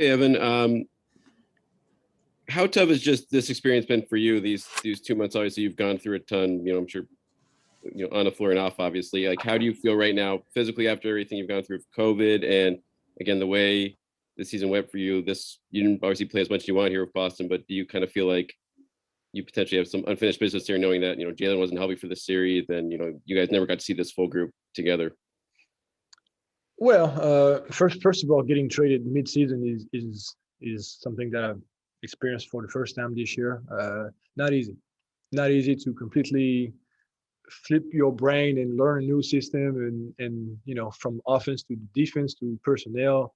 Hey, Evan, how tough has just this experience been for you? These 2 months, obviously, you've gone through a ton. I'm sure, on the floor and off, obviously. Like, how do you feel right now, physically, after everything you've gone through with COVID, and again, the way the season went for you? You didn't obviously play as much as you want here with Boston, but do you kind of feel like you potentially have some unfinished business here, knowing that Jalen wasn't healthy for the series, and you guys never got to see this full group together? Well, first of all, getting traded mid-season is something that I've experienced for the first time this year. Not easy, not easy to completely flip your brain and learn a new system, and from offense to defense to personnel,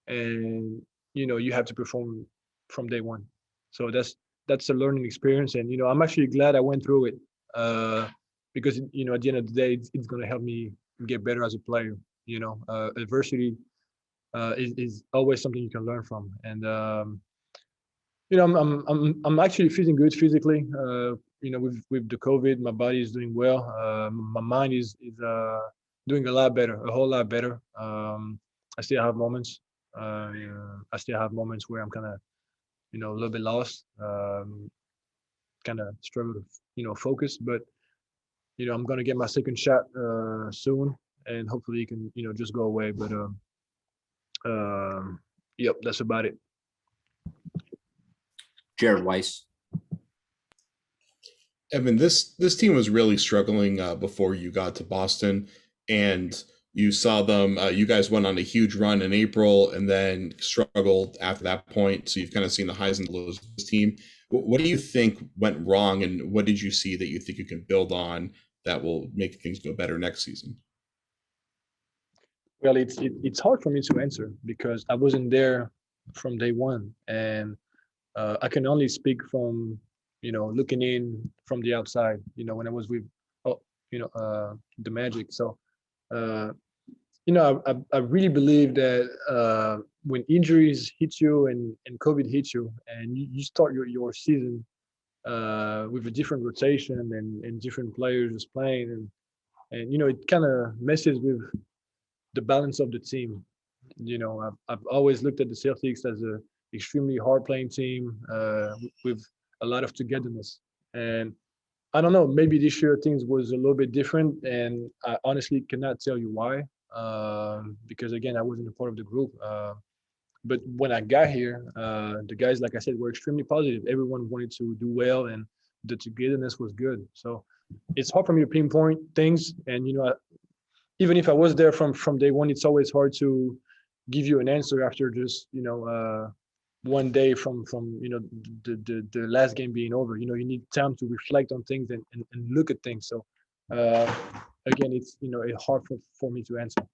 and you have to perform from day one. So that's a learning experience, and I'm actually glad I went through it, because at the end of the day, it's going to help me get better as a player. Adversity is always something you can learn from, and I'm actually feeling good physically. With the COVID, my body is doing well. My mind is doing a whole lot better. I still have moments. I still have moments where I'm kind of a little bit lost, kind of struggle to focus. But I'm gonna get my second shot soon, and hopefully it can just go away. But yep, that's about it. Jared Weiss. Evan, this team was really struggling before you got to Boston, and you saw them. You guys went on a huge run in April, and then struggled after that point. So you've kind of seen the highs and lows of this team. What do you think went wrong, and what did you see that you think you can build on that will make things go better next season? Well, it's hard for me to answer because I wasn't there from day one, and I can only speak from looking in from the outside. When I was with the Magic. So I really believe that when injuries hit you and COVID hits you, and you start your season with a different rotation and different players just playing, and it kind of messes with the balance of the team. I've always looked at the Celtics as a extremely hard playing team with a lot of togetherness. And I don't know, maybe this year things was a little bit different, and I honestly cannot tell you why, because again, I wasn't a part of the group. But when I got here, the guys, like I said, were extremely positive. Everyone wanted to do well, and the togetherness was good. So it's hard for me to pinpoint things, and even if I was there from day one, it's always hard to give you an answer after just one day from the last game being over. You need time to reflect on things and look at things. So again, it's it's hard for me to answer.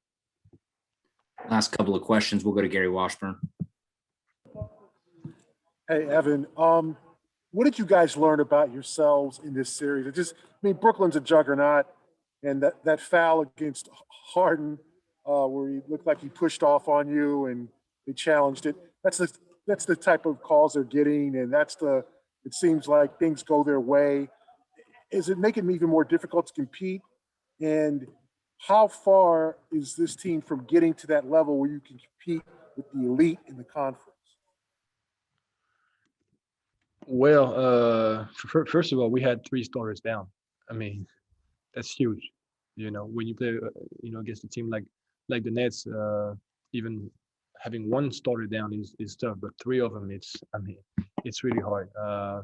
Last couple of questions. We'll go to Gary Washburn. Hey, Evan. What did you guys learn about yourselves in this series? Brooklyn's a juggernaut, and that foul against Harden, where he looked like he pushed off on you and they challenged it. That's the type of calls they're getting, and it seems like things go their way. Is it making it even more difficult to compete? And how far is this team from getting to that level where you can compete with the elite in the conference? Well, first of all, we had 3 starters down. I mean, that's huge. When you play, against a team like the Nets, even having 1 starter down is tough, but 3 of them, it's really hard. I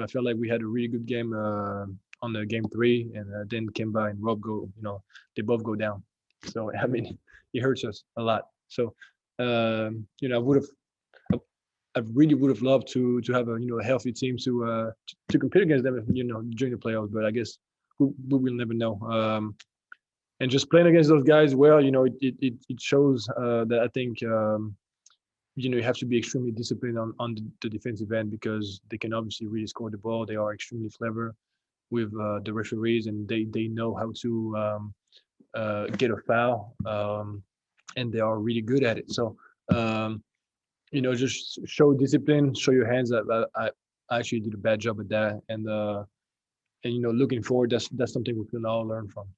felt like we had a really good game on the game 3, and then Kemba and Rob they both go down. So it hurts us a lot. So I really would have loved to have a healthy team to compete against them during the playoffs, but I guess we will never know. And just playing against those guys, well, it shows that I think you have to be extremely disciplined on the defensive end, because they can obviously really score the ball. They are extremely clever with the referees, and they know how to get a foul, and they are really good at it. So just show discipline, show your hands. I actually did a bad job at that, and looking forward, that's something we can all learn from.